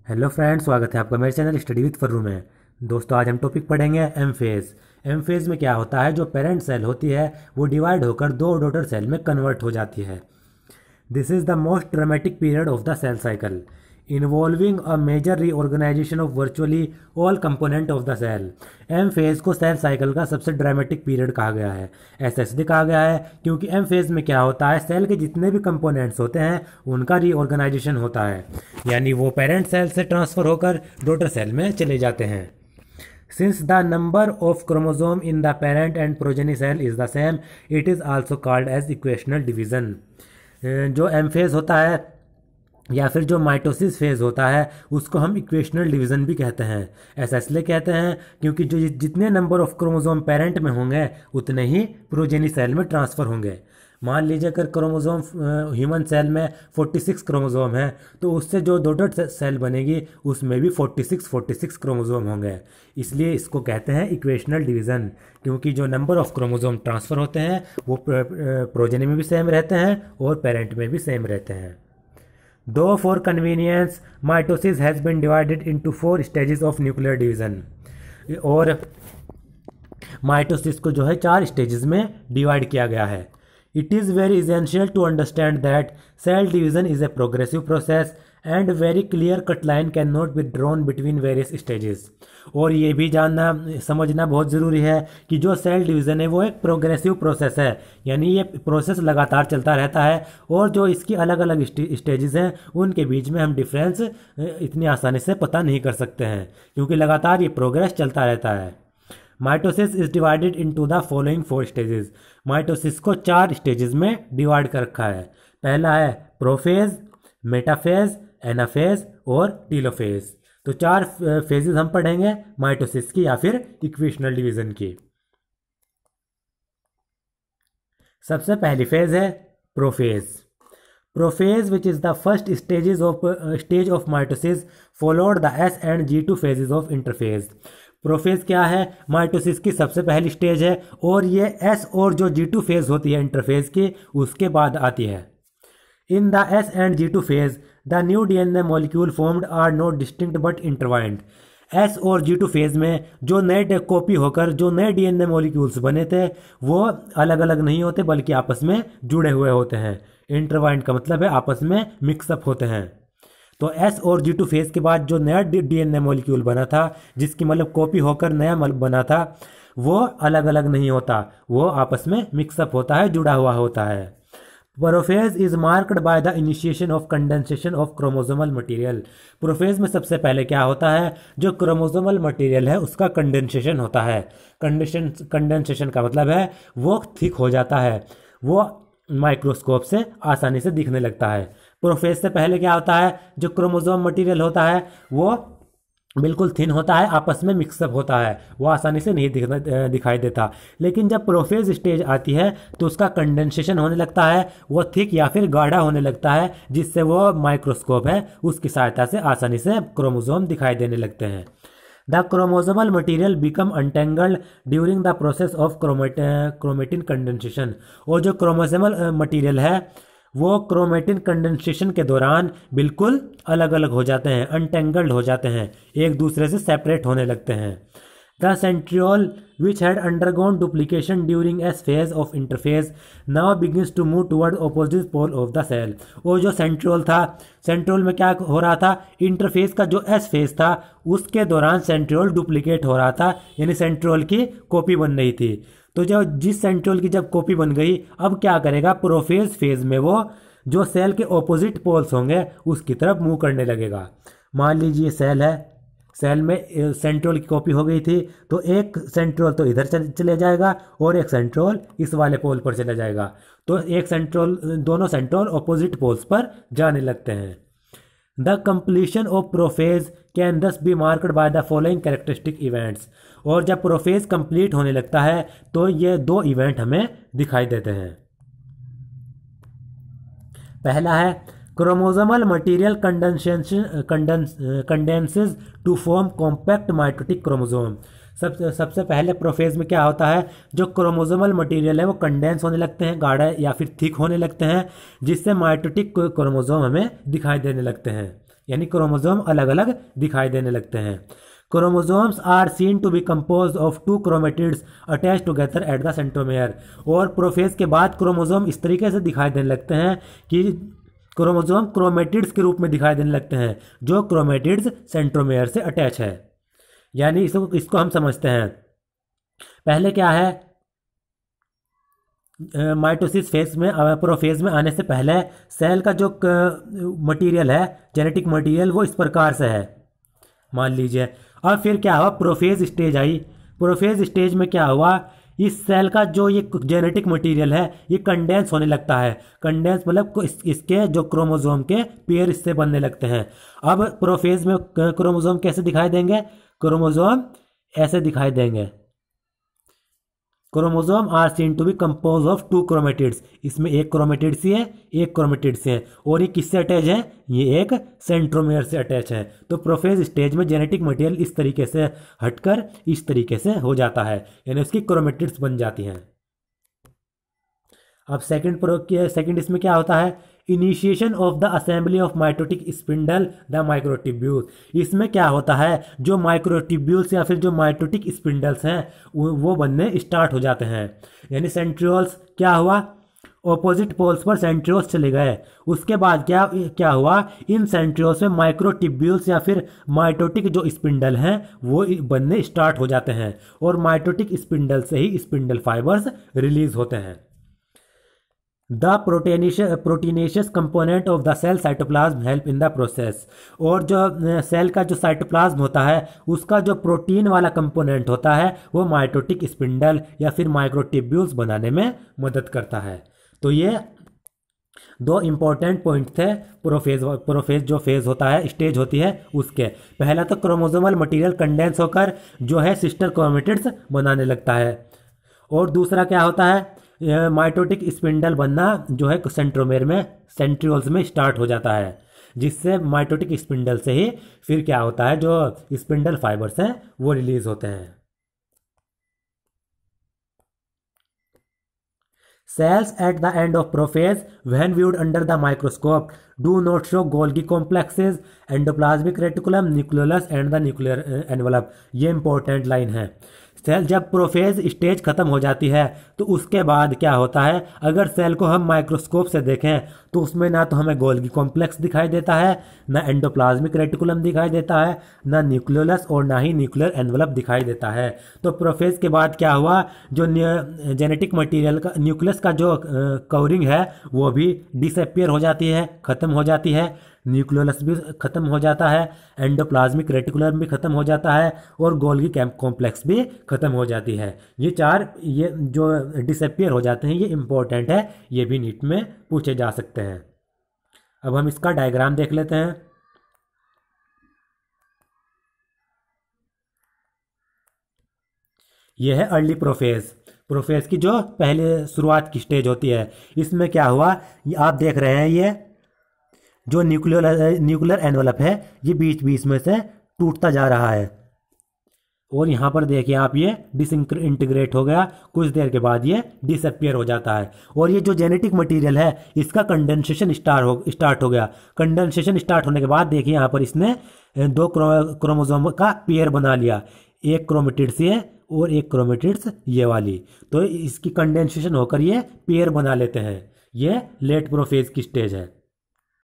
Hello friends, स्वागत है आपका मेरे चैनल स्टडी विद फर्रू में। दोस्तों, आज हम टॉपिक पढ़ेंगे एम फेज़। एम फेज़ में क्या होता है, जो पेरेंट सेल होती है वो डिवाइड होकर दो डॉटर सेल में कन्वर्ट हो जाती है। This is the most dramatic period of the cell cycle involving a major reorganisation of virtually all component of the cell. M phase को सेल साइकिल का सबसे ड्रामेटिक पीरियड कहा गया है। ऐसा इसलिए कहा गया है क्योंकि एम फेज़ में क्या होता है, सेल के जितने भी कंपोनेंट्स होते हैं उनका रीऑर्गेनाइजेशन होता है, यानी वो पेरेंट सेल से ट्रांसफ़र होकर डॉटर सेल में चले जाते हैं। Since the number of chromosome in the parent and progeny cell is the same, it is also called as equational division। जो एम फेज़ होता है या फिर जो माइटोसिस फेज़ होता है उसको हम इक्वेशनल डिवीज़न भी कहते हैं। ऐसा इसलिए कहते हैं क्योंकि जो जितने नंबर ऑफ क्रोमोसोम पेरेंट में होंगे उतने ही प्रोजेनी सेल में ट्रांसफ़र होंगे। मान लीजिए अगर क्रोमोसोम ह्यूमन सेल में 46 क्रोमोसोम है तो उससे जो डॉटर सेल बनेगी उसमें भी 46 क्रोमोसोम होंगे। इसलिए इसको कहते हैं इक्वेशनल डिवीज़न, क्योंकि जो नंबर ऑफ क्रोमोसोम ट्रांसफ़र होते हैं वो प्रोजेनी में भी सेम रहते हैं और पेरेंट में भी सेम रहते हैं। Though for convenience, mitosis has been divided into 4 stages of nuclear division। और माइटोसिस को जो है 4 स्टेजेस में डिवाइड किया गया है। It is very essential to understand that cell division is a progressive process and very clear cut line cannot be drawn between various stages। और ये भी जानना समझना बहुत ज़रूरी है कि जो सेल डिवीज़न है वो एक प्रोग्रेसिव प्रोसेस है, यानी ये प्रोसेस लगातार चलता रहता है और जो इसकी अलग अलग स्टेजेस हैं उनके बीच में हम डिफरेंस इतनी आसानी से पता नहीं कर सकते हैं, क्योंकि लगातार ये प्रोग्रेस चलता रहता है। Mitosis is divided into the following 4 stages. Mitosis को 4 स्टेजेस में डिवाइड कर रखा है। पहला है प्रोफेज, मेटाफेज, एनाफेज और टीलोफेज। तो 4 फेजेस हम पढ़ेंगे माइटोसिस की या फिर इक्वेशनल डिवीजन की। सबसे पहली फेज है prophase. Prophase which is the first stage of mitosis followed the S and G2 phases of interphase. Prophase क्या है, माइटोसिस की सबसे पहली स्टेज है और ये एस और जो G2 फेज होती है इंटरफेज की उसके बाद आती है। In the S and G2 phase the new DNA molecule formed are not distinct but intertwined. S और G2 फेज में जो नए कॉपी होकर जो नए DNA मॉलिक्यूल्स बने थे वो अलग अलग नहीं होते बल्कि आपस में जुड़े हुए होते हैं। इंटरवाइंड का मतलब है आपस में मिक्सअप होते हैं। तो एस और G2 फेज के बाद जो नया DNA मॉलिक्यूल बना था, जिसकी मतलब कॉपी होकर नया बना था, वो अलग अलग नहीं होता, वो आपस में मिक्सअप होता है, जुड़ा हुआ होता है। Prophase is marked by the initiation of condensation of chromosomal material. Prophase में सबसे पहले क्या होता है, जो क्रोमोसोमल मटेरियल है उसका कंडेंसेशन होता है। कंडेंसेशन का मतलब है वो थिक हो जाता है, वो माइक्रोस्कोप से आसानी से दिखने लगता है। प्रोफेज से पहले क्या होता है, जो क्रोमोसोम मटेरियल होता है वो बिल्कुल थिन होता है, आपस में मिक्सअप होता है, वो आसानी से नहीं दिखाई देता। लेकिन जब प्रोफेज स्टेज आती है तो उसका कंडेंसेशन होने लगता है, वो थिक या फिर गाढ़ा होने लगता है, जिससे वो माइक्रोस्कोप है उसकी सहायता से आसानी से क्रोमोसोम दिखाई देने लगते हैं। The chromosomal material become untangled during the process of chromatin condensation. और जो क्रोमोसोमल मटीरियल है वो क्रोमेटिन कंडेंसेशन के दौरान बिल्कुल अलग अलग हो जाते हैं, अनटेंगल्ड हो जाते हैं, एक दूसरे से सेपरेट होने लगते हैं। The centriole which had undergone duplication during S phase of interphase now begins to move toward opposite pole of the cell. और जो सेंट्रियोल था, सेंट्रियोल में क्या हो रहा था, इंटरफेज का जो एस फेज था उसके दौरान सेंट्रियोल डुप्लीकेट हो रहा था, यानी सेंट्रियोल की कॉपी बन रही थी। तो जब जिस सेंट्रियोल की जब कॉपी बन गई, अब क्या करेगा, प्रोफेज फेज में वो जो सेल के ऑपोजिट पोल्स होंगे उसकी तरफ मूव करने लगेगा। मान लीजिए सेल है, सेल में सेंट्रियोल की कॉपी हो गई थी तो एक सेंट्रियोल तो इधर चले जाएगा और एक सेंट्रियोल इस वाले पोल पर चला जाएगा, तो एक सेंट्रियोल, दोनों सेंट्रियोल ऑपोजिट पोल्स पर जाने लगते हैं। The completion of prophase can thus be marked by the following characteristic events. और जब प्रोफेज कंप्लीट होने लगता है तो ये 2 इवेंट हमें दिखाई देते हैं। पहला है chromosomal material condenses to form compact mitotic chromosome. सबसे पहले प्रोफेज में क्या होता है, जो क्रोमोसोमल मटेरियल है वो कंडेंस होने लगते हैं, गाढ़े या फिर थिक होने लगते हैं, जिससे माइटोटिक क्रोमोसोम हमें दिखाई देने लगते हैं। यानी क्रोमोसोम अलग अलग दिखाई देने लगते हैं। Chromosomes are seen to be composed of 2 chromatids attached together at the centromere. और प्रोफेज के बाद क्रोमोसोम इस तरीके से दिखाई देने लगते हैं कि क्रोमोसोम क्रोमेटिड्स के रूप में दिखाई देने लगते हैं, जो क्रोमेटिड्स सेंट्रोमेयर से अटैच है। यानी इसको हम समझते हैं। पहले क्या है, माइटोसिस फेज में, प्रोफेज में आने से पहले सेल का जो मटेरियल है, जेनेटिक मटेरियल, वो इस प्रकार से है, मान लीजिए। और फिर क्या हुआ, prophase stage I. Prophase stage में क्या हुआ, इस सेल का जो ये जेनेटिक मटेरियल है ये कंडेंस होने लगता है। कंडेंस मतलब इसके जो क्रोमोसोम के पेयर इससे बनने लगते हैं। अब प्रोफेज में क्रोमोसोम कैसे दिखाई देंगे, क्रोमोसोम ऐसे दिखाई देंगे। Chromosome are seen to be composed of 2 chromatids. इसमें एक क्रोमेटिड सी है, एक क्रोमेटिड सी है, और ये किससे अटैच है, ये एक सेंट्रोमेयर से अटैच है। तो प्रोफेज स्टेज में जेनेटिक मटेरियल इस तरीके से हटकर इस तरीके से हो जाता है, यानी उसकी क्रोमेटिड्स बन जाती हैं। अब सेकंड इसमें क्या होता है, initiation of the assembly of mitotic spindle the microtubule. इसमें क्या होता है, जो माइक्रोट्यूब्यूल्स या फिर जो माइटोटिक स्पिंडल्स हैं वो बनने स्टार्ट हो जाते हैं। यानी सेंट्रियोल्स क्या हुआ, ऑपोजिट पोल्स पर सेंट्रियोल्स चले गए। उसके बाद क्या हुआ, इन सेंट्रियोल्स में माइक्रोट्यूब्यूल्स या फिर माइटोटिक जो स्पिंडल हैं वो बनने स्टार्ट हो जाते हैं, और माइटोटिक स्पिंडल से ही स्पिंडल फाइबर्स रिलीज होते हैं। The proteinaceous component of the cell cytoplasm help in the process. और जो सेल का जो साइटोप्लाज्म होता है उसका जो प्रोटीन वाला कंपोनेंट होता है वो माइटोटिक स्पिंडल या फिर माइक्रोट्यूब्यूल्स बनाने में मदद करता है। तो ये 2 इंपॉर्टेंट पॉइंट थे प्रोफेज जो फेज होता है, स्टेज होती है उसके। पहला तो क्रोमोसोमल मटेरियल कंडेंस होकर जो है सिस्टर क्रोमेटिड्स बनाने लगता है, और दूसरा क्या होता है, माइटोटिक स्पिंडल बनना जो है सेंट्रोमेयर में, सेंट्रियोल्स में स्टार्ट हो जाता है, जिससे माइटोटिक स्पिंडल से ही फिर क्या होता है, जो स्पिंडल फाइबर्स हैं वो रिलीज होते हैं। Cells at the end of prophase, when viewed under the microscope, do not show Golgi complexes, endoplasmic reticulum, nucleolus and the nuclear envelope। ये इंपॉर्टेंट लाइन है। सेल जब प्रोफेज स्टेज खत्म हो जाती है तो उसके बाद क्या होता है, अगर सेल को हम माइक्रोस्कोप से देखें तो उसमें ना तो हमें गोल्गी कॉम्प्लेक्स दिखाई देता है, ना एंडोप्लाज्मिक रेटिकुलम दिखाई देता है, ना न्यूक्लियोलस और ना ही न्यूक्लियर एनवलप दिखाई देता है। तो प्रोफेज के बाद क्या हुआ, जो जेनेटिक मटेरियल का न्यूक्लियस का जो कवरिंग है वो भी डिसअपियर हो जाती है, खत्म हो जाती है, न्यूक्लियोलस भी खत्म हो जाता है, एंडोप्लाज्मिक रेटिकुलम भी खत्म हो जाता है, और गोल्गी कॉम्प्लेक्स भी खत्म हो जाती है। ये 4 ये जो डिसअपियर हो जाते हैं ये इंपॉर्टेंट है, ये भी नीट में पूछे जा सकते हैं। अब हम इसका डायग्राम देख लेते हैं। यह है अर्ली प्रोफेज की जो पहले शुरुआत की स्टेज होती है। इसमें क्या हुआ, ये आप देख रहे हैं, ये जो न्यूक्लियर एनवलप है ये बीच बीच में से टूटता जा रहा है, और यहाँ पर देखिए आप, ये डिसइंटीग्रेट हो गया, कुछ देर के बाद ये डिसअपियर हो जाता है। और ये जो जेनेटिक मटेरियल है इसका कंडेंसेशन स्टार्ट हो गया। कंडेंसेशन स्टार्ट होने के बाद देखिए यहाँ पर इसने 2 क्रोमोसोम का पेयर बना लिया, एक क्रोमेटिड्स ये और एक क्रोमेटिड्स ये वाली। तो इसकी कंडेंसेशन होकर ये पेयर बना लेते हैं। ये लेट प्रोफेज की स्टेज है।